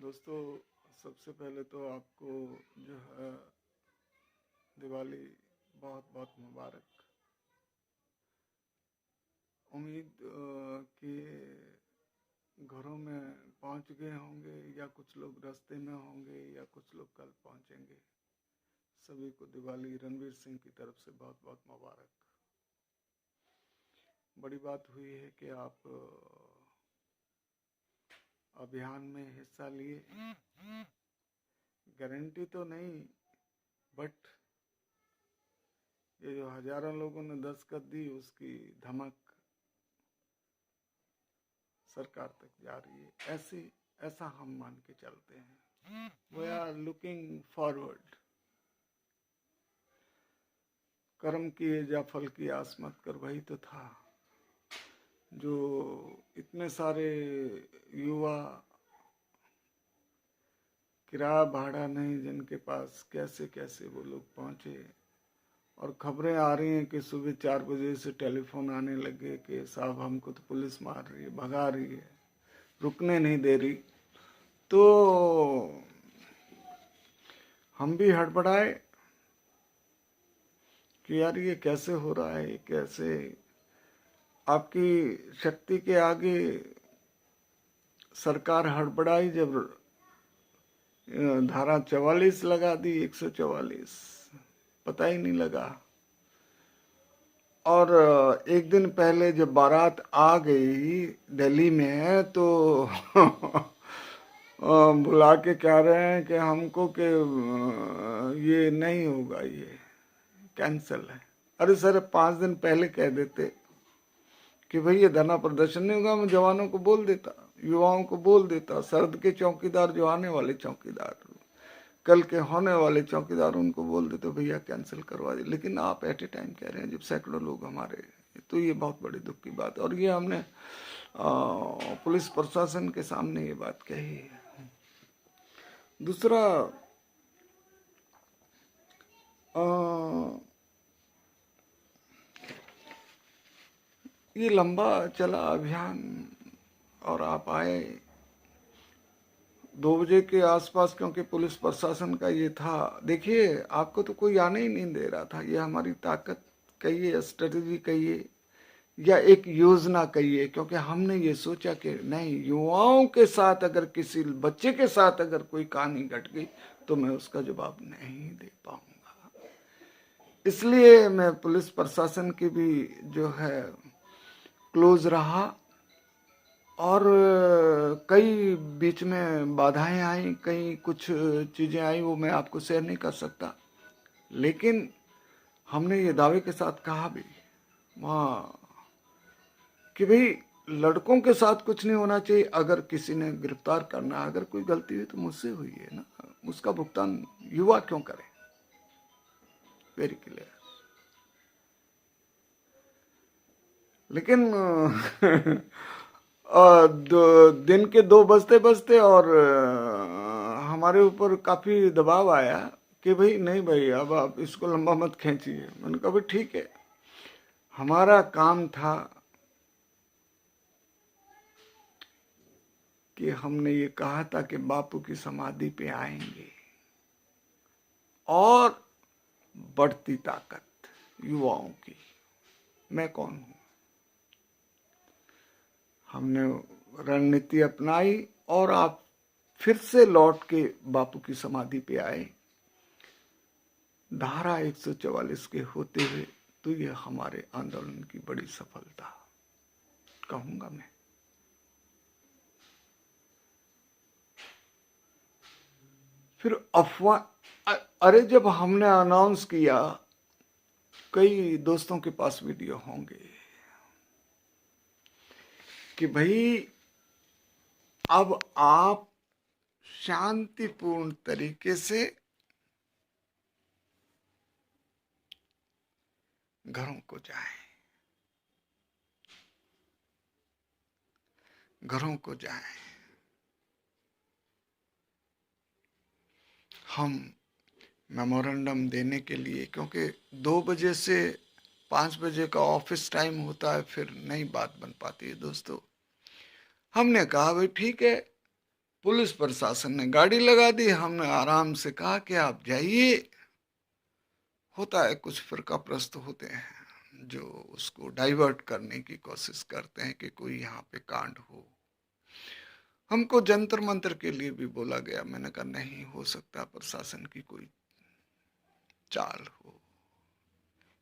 दोस्तों, सबसे पहले तो आपको जो है दिवाली बहुत बहुत मुबारक। उम्मीद कि घरों में पहुंच गए होंगे या कुछ लोग रास्ते में होंगे या कुछ लोग कल पहुंचेंगे। सभी को दिवाली रणवीर सिंह की तरफ से बहुत बहुत मुबारक। बड़ी बात हुई है कि आप अभियान में हिस्सा लिए। गारंटी तो नहीं, बट ये जो हजारों लोगों ने दस्तखत दी उसकी धमक सरकार तक जा रही है। ऐसा हम मान के चलते हैं। We are looking forward. कर्म किए जा फल की आस मत कर, वही तो था जो इतने सारे युवा किराया भाड़ा नहीं जिनके पास कैसे कैसे वो लोग पहुंचे। और खबरें आ रही हैं कि सुबह 4 बजे से टेलीफोन आने लगे कि साहब हमको तो पुलिस मार रही है, भगा रही है, रुकने नहीं दे रही। तो हम भी हड़बड़ाए कि यार ये कैसे हो रहा है, कैसे आपकी शक्ति के आगे सरकार हड़बड़ाई जब धारा 44 लगा दी, 144, पता ही नहीं लगा। और एक दिन पहले जब बारात आ गई दिल्ली में तो बुला के कह रहे हैं कि हमको कि ये नहीं होगा, ये कैंसल है। अरे सर, 5 दिन पहले कह देते कि भाई ये धरना प्रदर्शन नहीं होगा, मैं जवानों को बोल देता, युवाओं को बोल देता, सरहद के चौकीदार जो आने वाले चौकीदार, कल के होने वाले चौकीदार, उनको बोल देते भैया कैंसिल करवा दे। लेकिन आप एट ए टाइम कह रहे हैं जब सैकड़ों लोग हमारे, तो ये बहुत बड़ी दुख की बात है। और ये हमने पुलिस प्रशासन के सामने ये बात कही है। दूसरा, ये लंबा चला अभियान और आप आए 2 बजे के आसपास, क्योंकि पुलिस प्रशासन का ये था। देखिए, आपको तो कोई आने ही नहीं दे रहा था। ये हमारी ताकत कहिए, स्ट्रेटजी कहिए, या एक योजना कहिए, क्योंकि हमने ये सोचा कि नहीं, युवाओं के साथ अगर किसी बच्चे के साथ अगर कोई कहानी घट गई तो मैं उसका जवाब नहीं दे पाऊंगा। इसलिए मैं पुलिस प्रशासन की भी जो है क्लोज रहा। और कई बीच में बाधाएं आई, कई कुछ चीजें आई, वो मैं आपको शेयर नहीं कर सकता। लेकिन हमने ये दावे के साथ कहा भी वहाँ कि भाई लड़कों के साथ कुछ नहीं होना चाहिए। अगर किसी ने गिरफ्तार करना, अगर कोई गलती हुई तो मुझसे हुई है ना, उसका भुगतान युवा क्यों करे। Very clear. लेकिन दिन के 2 बजते बजते और हमारे ऊपर काफी दबाव आया कि भाई नहीं भाई, अब आप इसको लंबा मत खींचिए। मैंने कहा भाई ठीक है, हमारा काम था कि हमने ये कहा था कि बापू की समाधि पे आएंगे। और बढ़ती ताकत युवाओं की, मैं कौन हूं। हमने रणनीति अपनाई और आप फिर से लौट के बापू की समाधि पे आए धारा 144 के होते हुए। तो ये हमारे आंदोलन की बड़ी सफलता कहूंगा मैं। फिर अफवाह, अरे जब हमने अनाउंस किया, कई दोस्तों के पास वीडियो होंगे कि भाई अब आप शांतिपूर्ण तरीके से घरों को जाएं, घरों को जाएं। हम मेमोरेंडम देने के लिए, क्योंकि 2 बजे से 5 बजे का ऑफिस टाइम होता है, फिर नहीं बात बन पाती है दोस्तों। हमने कहा भाई ठीक है, पुलिस प्रशासन ने गाड़ी लगा दी, हमने आराम से कहा कि आप जाइए। होता है कुछ फिरकाप्रस्त होते हैं जो उसको डाइवर्ट करने की कोशिश करते हैं कि कोई यहाँ पे कांड हो। हमको जंतर मंतर के लिए भी बोला गया, मैंने कहा नहीं हो सकता प्रशासन की कोई चाल हो।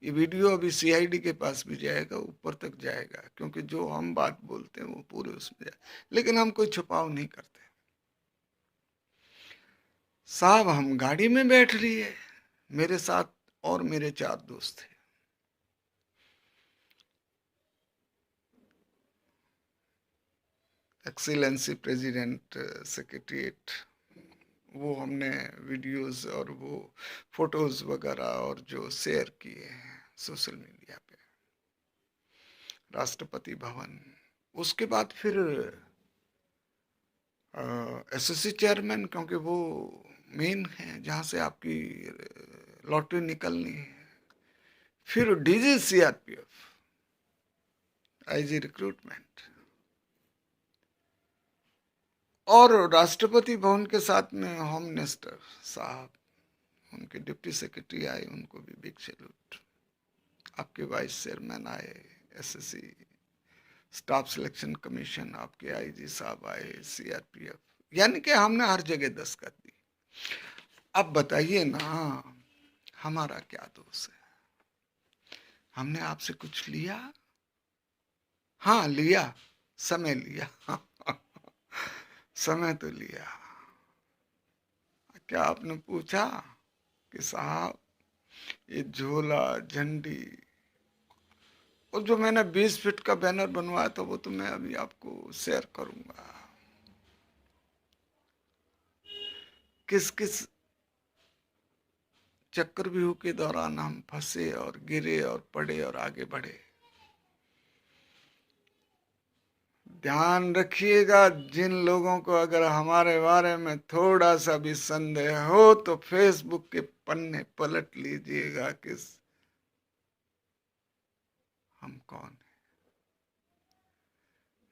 ये वीडियो अभी सीआईडी के पास भी जाएगा, ऊपर तक जाएगा, क्योंकि जो हम बात बोलते हैं वो पूरे उसमें जाए, लेकिन हम कोई छुपाव नहीं करते। साहब हम गाड़ी में बैठ लिए, मेरे साथ और मेरे 4 दोस्त थे। एक्सीलेंसी प्रेसिडेंट सेक्रेटरीट, वो हमने वीडियोस और वो फोटोज वगैरह और जो शेयर किए हैं सोशल मीडिया पे, राष्ट्रपति भवन। उसके बाद फिर एसएससी चेयरमैन, क्योंकि वो मेन है जहां से आपकी लॉटरी निकलनी है। फिर डीजी सीआरपीएफ, आईजी रिक्रूटमेंट, और राष्ट्रपति भवन के साथ में होम मिनिस्टर साहब, उनके डिप्टी सेक्रेटरी आए, उनको भी बिग सैल्यूट। आपके वाइस चेयरमैन आए, एसएससी स्टाफ सिलेक्शन कमीशन, आपके आईजी साहब आए, सीआरपीएफ, यानी कि हमने हर जगह दस्तखत दी। अब बताइए ना, हमारा क्या दोष है? हमने आपसे कुछ लिया? हाँ लिया, समय लिया समय तो लिया। क्या आपने पूछा कि साहब ये झोला, झंडी, और जो मैंने 20 फीट का बैनर बनवाया था वो तो मैं अभी आपको शेयर करूंगा। किस किस चक्रव्यूह के दौरान हम फंसे और गिरे और पड़े और आगे बढ़े। ध्यान रखिएगा, जिन लोगों को अगर हमारे बारे में थोड़ा सा भी संदेह हो तो फेसबुक के पन्ने पलट लीजिएगा कि हम कौन है।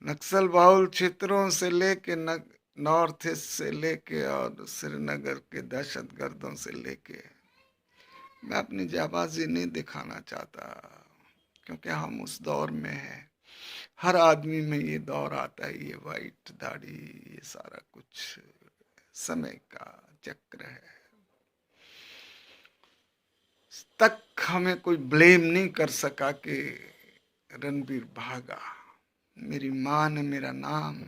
नक्सल बाहुल क्षेत्रों से लेके नॉर्थ ईस्ट से लेके और श्रीनगर के दहशतगर्दों से लेके, मैं अपनी जाबाजी नहीं दिखाना चाहता, क्योंकि हम उस दौर में हैं। हर आदमी में ये दौर आता है, ये वाइट दाढ़ी, ये सारा कुछ समय का चक्र है। तक हमें कोई ब्लेम नहीं कर सका कि रणबीर भागा। मेरी माँ ने मेरा नाम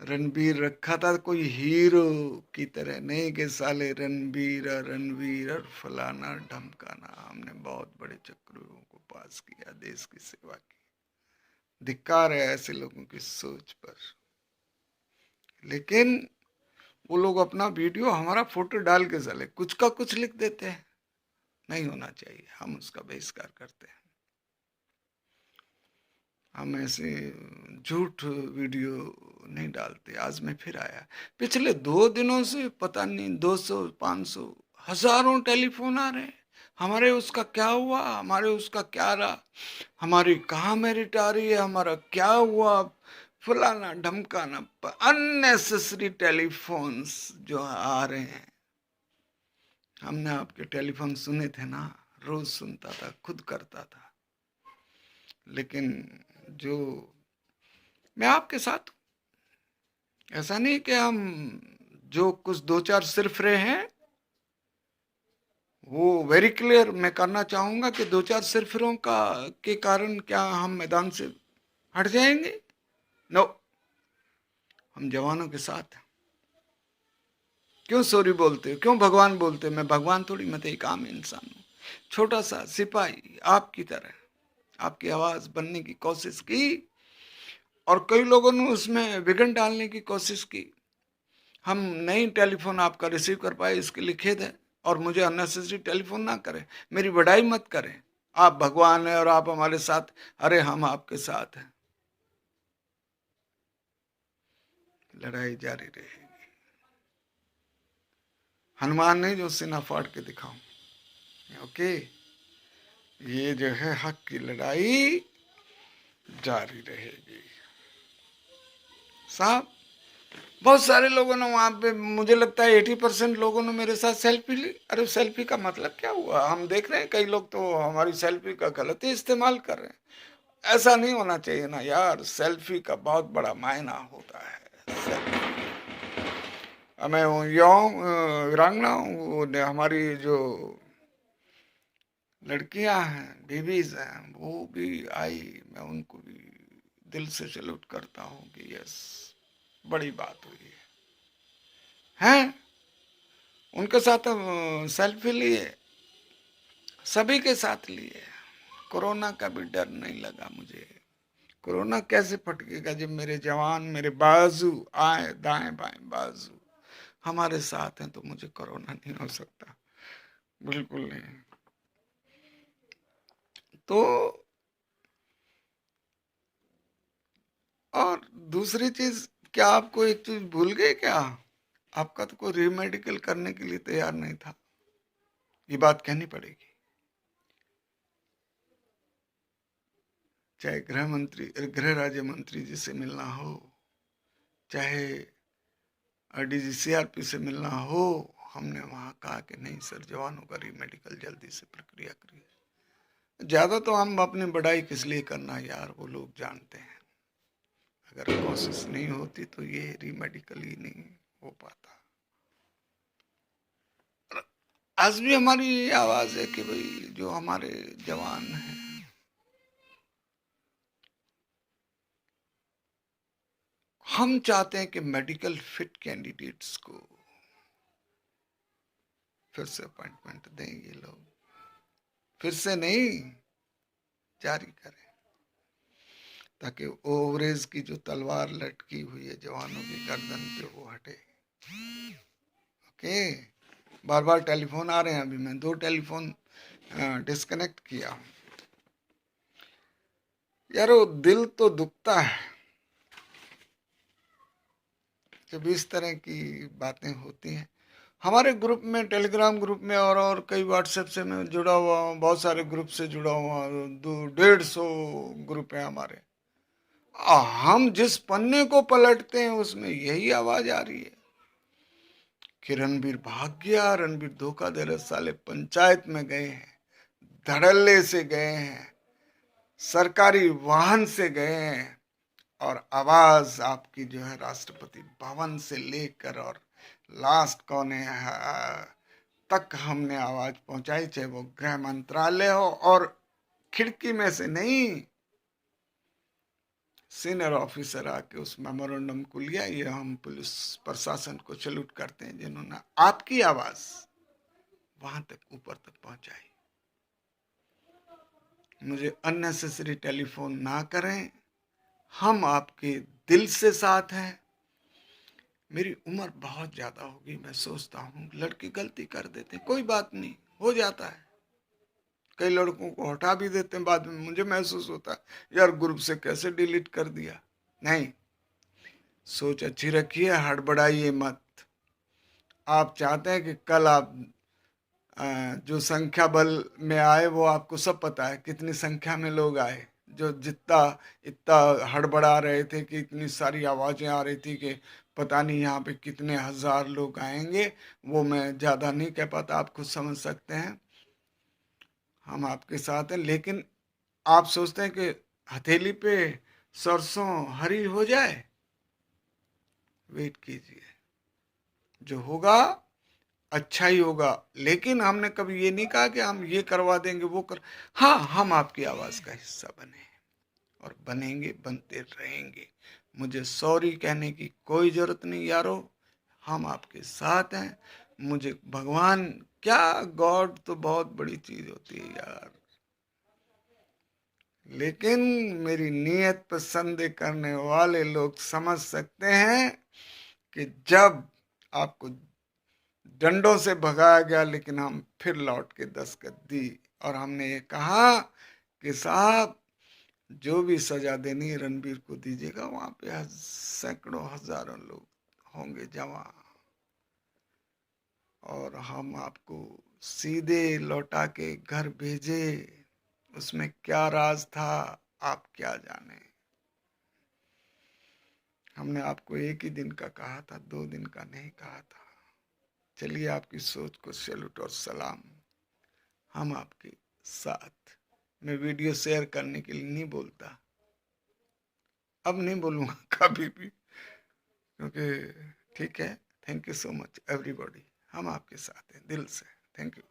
रणबीर रखा था, कोई हीरो की तरह नहीं कि साले रणबीर और फलाना ढमकाना। हमने बहुत बड़े चक्रों को पास किया, देश की सेवा की। धिक्कार है ऐसे लोगों की सोच पर। लेकिन वो लोग अपना वीडियो, हमारा फोटो डाल के साले कुछ का कुछ लिख देते हैं। नहीं होना चाहिए, हम उसका बहिष्कार करते हैं। हम ऐसे झूठ वीडियो नहीं डालते। आज मैं फिर आया, पिछले 2 दिनों से पता नहीं 200, 500, हजारों टेलीफोन आ रहे हैं। हमारे उसका क्या हुआ, हमारे उसका क्या रहा, हमारी कहाँ मेरिट आ रही है, हमारा क्या हुआ, फलाना ढमकाना, अननेसेसरी टेलीफोन्स जो आ रहे हैं। हमने आपके टेलीफोन सुने थे ना, रोज सुनता था, खुद करता था। लेकिन जो मैं आपके साथ, ऐसा नहीं कि हम जो कुछ 2-4 सिर्फ रहे हैं वो वेरी क्लियर मैं करना चाहूंगा कि 2-4 सिरफिरों का के कारण क्या हम मैदान से हट जाएंगे? नो, हम जवानों के साथ हैं। क्यों सॉरी बोलते हो, क्यों भगवान बोलते हो? मैं भगवान थोड़ी, मैं तो एक आम इंसान हूँ, छोटा सा सिपाही आपकी तरह। आपकी आवाज बनने की कोशिश की और कई लोगों ने उसमें विघन डालने की कोशिश की। हम नहीं टेलीफोन आपका रिसीव कर पाए, इसके लिए खेद है। और मुझे अननेसेसरी टेलीफोन ना करें, मेरी बढ़ाई मत करें। आप भगवान हैं और आप हमारे साथ, अरे हम आपके साथ हैं। लड़ाई जारी रहेगी। हनुमान नहीं जो सीना फाड़ के दिखाऊं। ओके, ये जो है हक की लड़ाई जारी रहेगी। साहब बहुत सारे लोगों ने वहां पे, मुझे लगता है 80% लोगों ने मेरे साथ सेल्फी ली। अरे सेल्फी का मतलब क्या हुआ? हम देख रहे हैं कई लोग तो हमारी सेल्फी का गलत ही इस्तेमाल कर रहे हैं। ऐसा नहीं होना चाहिए ना यार, सेल्फी का बहुत बड़ा मायना होता है। मैं वीरांगना हूँ, हमारी जो लड़कियां हैं, बेबीज हैं, वो भी आई, मैं उनको भी दिल से सैल्यूट करता हूँ कि यस, बड़ी बात हुई है। उनके साथ सेल्फी लिए, सभी के साथ लिए। कोरोना का भी डर नहीं लगा मुझे। कोरोना कैसे फटकेगा जब मेरे जवान, मेरे बाजू आए, दाएं बाएं बाजू हमारे साथ हैं, तो मुझे कोरोना नहीं हो सकता, बिल्कुल नहीं। तो और दूसरी चीज, क्या आपको एक चीज भूल गए क्या? आपका तो कोई रीमेडिकल करने के लिए तैयार नहीं था, ये बात कहनी पड़ेगी। चाहे गृह मंत्री, गृह राज्य मंत्री जी से मिलना हो, चाहे डीजी सीआरपी से मिलना हो, हमने वहां कहा कि नहीं सर, जवानों का रीमेडिकल जल्दी से प्रक्रिया करिए। ज्यादा तो हम अपनी बड़ाई किस लिए करना यार, वो लोग जानते हैं। अगर कोशिश नहीं होती तो ये रीमेडिकल ही नहीं हो पाता। आज भी हमारी ये आवाज है कि भाई जो हमारे जवान हैं, हम चाहते हैं कि मेडिकल फिट कैंडिडेट्स को फिर से अपॉइंटमेंट दें, ये लोग फिर से नहीं, जारी करें, ताकि ओवरेज की जो तलवार लटकी हुई है जवानों की गर्दन पे, वो हटे। ओके, बार बार टेलीफोन आ रहे हैं, अभी मैं 2 टेलीफोन डिस्कनेक्ट किया। यार वो दिल तो दुखता है जब इस तरह की बातें होती हैं। हमारे ग्रुप में, टेलीग्राम ग्रुप में और कई व्हाट्सएप से मैं जुड़ा हुआ हूँ, बहुत सारे ग्रुप से जुड़ा हुआ हूँ, 150 ग्रुप है हमारे। हम जिस पन्ने को पलटते हैं उसमें यही आवाज आ रही है कि रणबीर भाग गया, रणबीर धोखा दे रहे, साले पंचायत में गए हैं, धड़ल्ले से गए हैं, सरकारी वाहन से गए हैं, और आवाज आपकी जो है राष्ट्रपति भवन से लेकर और लास्ट कोने तक हमने आवाज पहुंचाई, चाहे वो गृह मंत्रालय हो, और खिड़की में से नहीं, सीनियर ऑफिसर आके उस मेमोरेंडम को लिया। ये हम पुलिस प्रशासन को सैल्यूट करते हैं जिन्होंने आपकी आवाज वहां तक, ऊपर तक पहुंचाई। मुझे अननेसेसरी टेलीफोन ना करें, हम आपके दिल से साथ हैं। मेरी उम्र बहुत ज्यादा होगी, मैं सोचता हूँ लड़के गलती कर देते, कोई बात नहीं, हो जाता है। कई लड़कों को हटा भी देते हैं, बाद में मुझे महसूस होता है यार ग्रुप से कैसे डिलीट कर दिया। नहीं, सोच अच्छी रखिए, हड़बड़ाइए मत। आप चाहते हैं कि कल आप जो संख्या बल में आए, वो आपको सब पता है कितनी संख्या में लोग आए। जो जितना इतना हड़बड़ा रहे थे कि इतनी सारी आवाजें आ रही थी कि पता नहीं यहाँ पे कितने हजार लोग आएंगे, वो मैं ज्यादा नहीं कह पाता, आप खुद समझ सकते हैं। हम आपके साथ हैं, लेकिन आप सोचते हैं कि हथेली पे सरसों हरी हो जाए, वेट कीजिए, जो होगा अच्छा ही होगा। लेकिन हमने कभी ये नहीं कहा कि हम ये करवा देंगे, वो कर। हाँ, हम आपकी आवाज का हिस्सा बने और बनेंगे, बनते रहेंगे। मुझे सॉरी कहने की कोई जरूरत नहीं यारो, हम आपके साथ हैं। मुझे भगवान क्या, गॉड तो बहुत बड़ी चीज होती है यार, लेकिन मेरी नीयत पसंद करने वाले लोग समझ सकते हैं कि जब आपको डंडों से भगाया गया, लेकिन हम फिर लौट के दस्तक दी, और हमने ये कहा कि साहब जो भी सजा देनी है रणबीर को दीजिएगा, वहां पे सैकड़ों हजारों लोग होंगे जमा, और हम आपको सीधे लौटा के घर भेजे। उसमें क्या राज था आप क्या जाने। हमने आपको एक ही दिन का कहा था, 2 दिन का नहीं कहा था। चलिए, आपकी सोच को सैल्यूट और सलाम। हम आपके साथ। मैं वीडियो शेयर करने के लिए नहीं बोलता, अब नहीं बोलूँगा कभी भी, क्योंकि ठीक है। Thank you so much everybody, हम आपके साथ हैं दिल से। Thank you.